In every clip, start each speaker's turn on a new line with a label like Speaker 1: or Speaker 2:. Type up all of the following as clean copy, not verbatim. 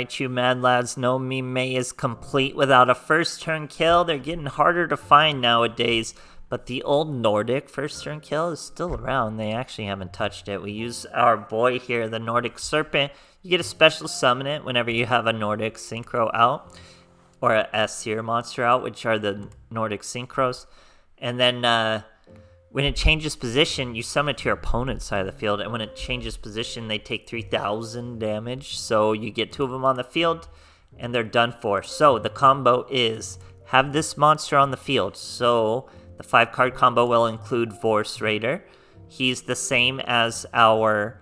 Speaker 1: Alright, you mad lads, no Mime is complete without a first turn kill. They're getting harder to find nowadays, but the old Nordic first turn kill is still around. They actually haven't touched it. We use our boy here, the Nordic Serpent. You get a special summon it whenever you have a Nordic Synchro out, or a S tier monster out, which are the Nordic Synchros. And then when it changes position, you summon it to your opponent's side of the field, and when it changes position, they take 3,000 damage. So you get 2 of them on the field, and they're done for. So the combo is, have this monster on the field. So the 5-card combo will include Vorse Raider. He's the same as our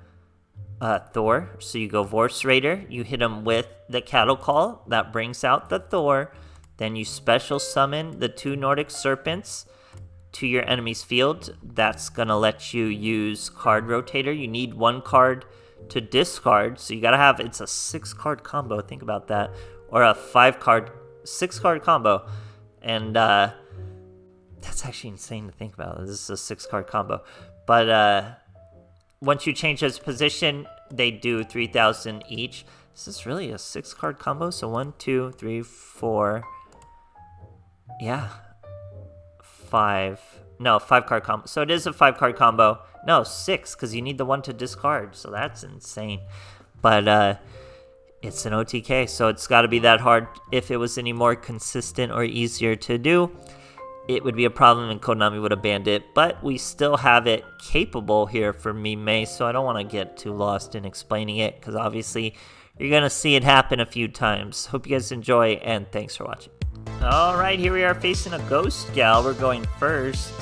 Speaker 1: Thor. So you go Vorse Raider, you hit him with the Cattle Call, that brings out the Thor. Then you special summon the 2 Nordic Serpents to your enemy's field. That's gonna let you use card rotator. You need 1 card to discard, so you gotta have, it's a 6-card combo, think about that, or a 6-card combo, and that's actually insane to think about. This is a 6-card combo, but once you change his position, they do 3,000 each. This is really a 6-card combo, so 1, 2, 3, 4, yeah, 5-card combo. So it is a 5-card combo. No, 6, because you need the 1 to discard. So that's insane. But it's an OTK, so it's got to be that hard. If it was any more consistent or easier to do, it would be a problem and Konami would have banned it. But we still have it capable here for Mime, so I don't want to get too lost in explaining it, because obviously you're going to see it happen a few times. Hope you guys enjoy, and thanks for watching. Alright, here we are facing a Ghost Gal. We're going first.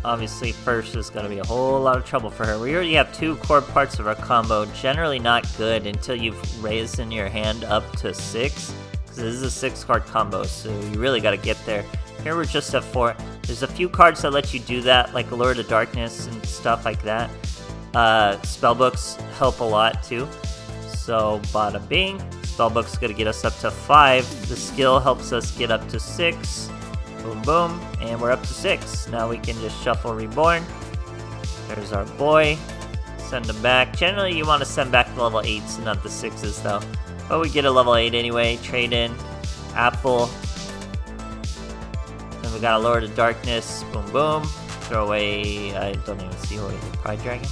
Speaker 1: Obviously, first is going to be a whole lot of trouble for her. We already have 2 core parts of our combo. Generally not good until you've raised in your hand up to 6. Because this is a 6-card combo, so you really got to get there. Here we're just at 4. There's a few cards that let you do that, like Allure to Darkness and stuff like that. Spellbooks help a lot too. So, bada bing. Spellbook's gonna get us up to 5. The skill helps us get up to 6. Boom, boom. And we're up to 6. Now we can just shuffle Reborn. There's our boy. Send him back. Generally, you want to send back the level 8s and not the 6s, though. But we get a level 8 anyway. Trade in. Apple. Then we got Allure to Darkness. Boom, boom. Throw away. I don't even see what it is. Pride Dragon.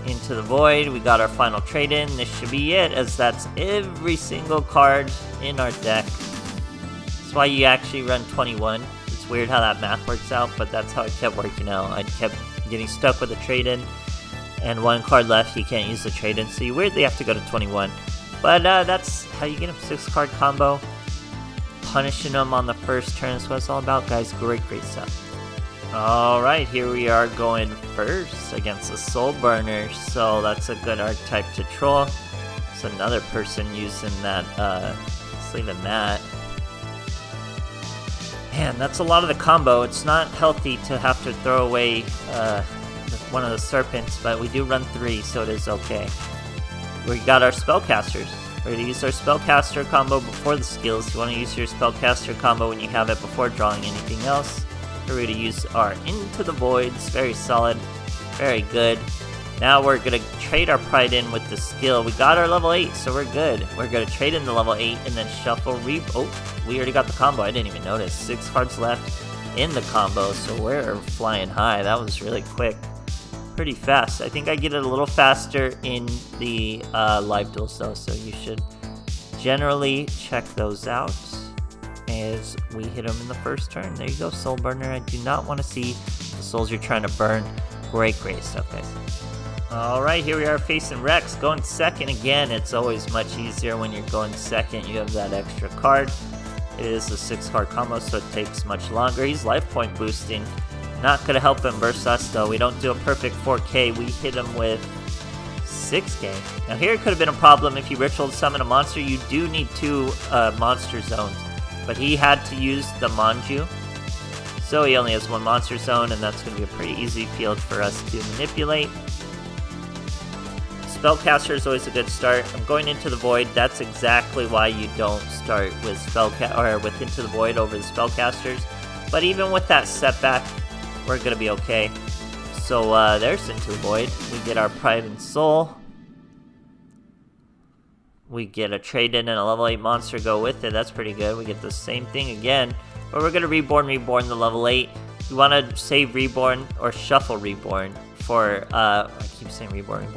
Speaker 1: Into the Void, we got our final trade-in. This should be it, as that's every single card in our deck. That's why you actually run 21. It's weird how that math works out, but that's how it kept working out. I kept getting stuck with the trade-in, and 1 card left, you can't use the trade-in, so you weirdly have to go to 21. But that's how you get a 6-card combo. Punishing them on the first turn is what it's all about, guys. Great stuff. Alright, here we are going first against the Soul Burner, so that's a good archetype to troll. It's another person using that, let's leave it that. Man, that's a lot of the combo. It's not healthy to have to throw away one of the Serpents, but we do run 3, so it is okay. We got our Spellcasters. We're going to use our Spellcaster combo before the skills. You want to use your Spellcaster combo when you have it before drawing anything else. We're going to use our Into the Voids. Very solid. Very good. Now we're going to trade our Pride in with the skill. We got our level 8, so we're good. We're going to trade in the level 8 and then shuffle Oh, we already got the combo. I didn't even notice. 6 cards left in the combo, so we're flying high. That was really quick. Pretty fast. I think I get it a little faster in the live duels, though, so you should generally check those out as we hit them in the first turn. There you go, Soul Burner. I do not want to see the souls you're trying to burn. Great stuff, guys. Alright, here we are facing Rex, going second again. It's always much easier when you're going second. You have that extra card. It is a 6-card combo, so it takes much longer. He's life point boosting. Not going to help him versus us, though. We don't do a perfect 4K. We hit him with 6K. Now, here it could have been a problem if you ritual summon a monster. You do need 2 monster zones. But he had to use the Manju, so he only has 1 monster zone, and that's going to be a pretty easy field for us to manipulate. Spellcaster is always a good start. I'm going Into the Void. That's exactly why you don't start with with Into the Void over the Spellcasters. But even with that setback, we're going to be okay. So there's Into the Void. We get our Pride and Soul. We get a trade-in and a level 8 monster go with it. That's pretty good. We get the same thing again. But we're going to Reborn the level 8. You want to save Reborn or Shuffle Reborn for... I keep saying Reborn.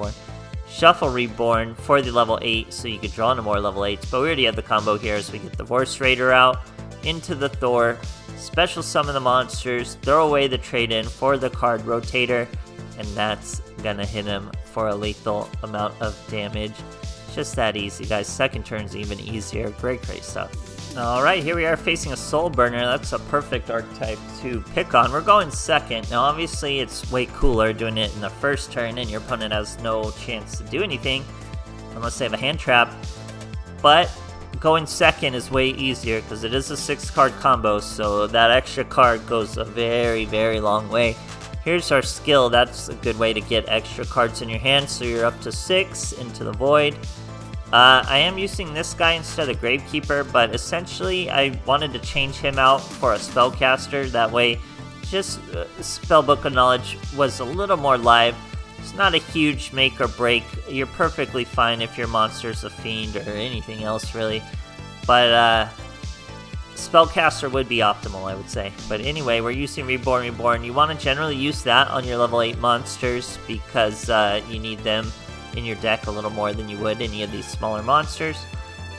Speaker 1: Shuffle Reborn for the level 8 so you could draw into more level 8s. But we already have the combo here, so we get the Vorse Raider out into the Thor. Special summon the monsters, throw away the trade-in for the card rotator, and that's gonna hit him for a lethal amount of damage. Just that easy, guys. Second turn's even easier. Great stuff. Alright, here we are facing a Soul Burner. That's a perfect archetype to pick on. We're going second. Now, obviously, it's way cooler doing it in the first turn, and your opponent has no chance to do anything unless they have a hand trap. But going second is way easier because it is a 6-card combo, so that extra card goes a very, very long way. Here's our skill. That's a good way to get extra cards in your hand, so you're up to 6 Into the Void. I am using this guy instead of Gravekeeper, but essentially I wanted to change him out for a Spellcaster. That way, just Spellbook of Knowledge was a little more live. It's not a huge make or break. You're perfectly fine if your monster's a Fiend or anything else, really. But Spellcaster would be optimal, I would say. But anyway, we're using Reborn. You want to generally use that on your level 8 monsters because you need them in your deck a little more than you would any of these smaller monsters.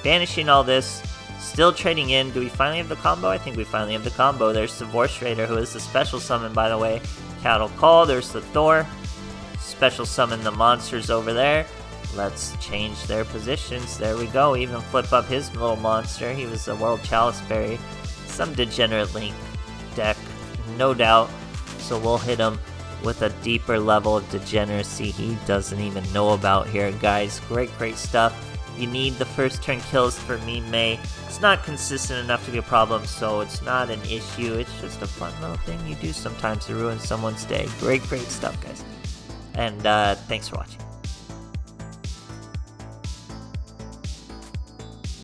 Speaker 1: Banishing all this, still trading in. Do we finally have the combo? I think we finally have the combo. There's the Vorse Raider, who is the special summon, by the way. Cattle Call, there's the Thor. Special summon the monsters over there. Let's change their positions. There we go. Even flip up his little monster. He was a World Chalice Berry. Some degenerate Link deck, no doubt. So we'll hit him with a deeper level of degeneracy he doesn't even know about here, guys. Great stuff. You need the first turn kills for Meme May. It's not consistent enough to be a problem, so it's not an issue. It's just a fun little thing you do sometimes to ruin someone's day. Great stuff, guys. And thanks for watching.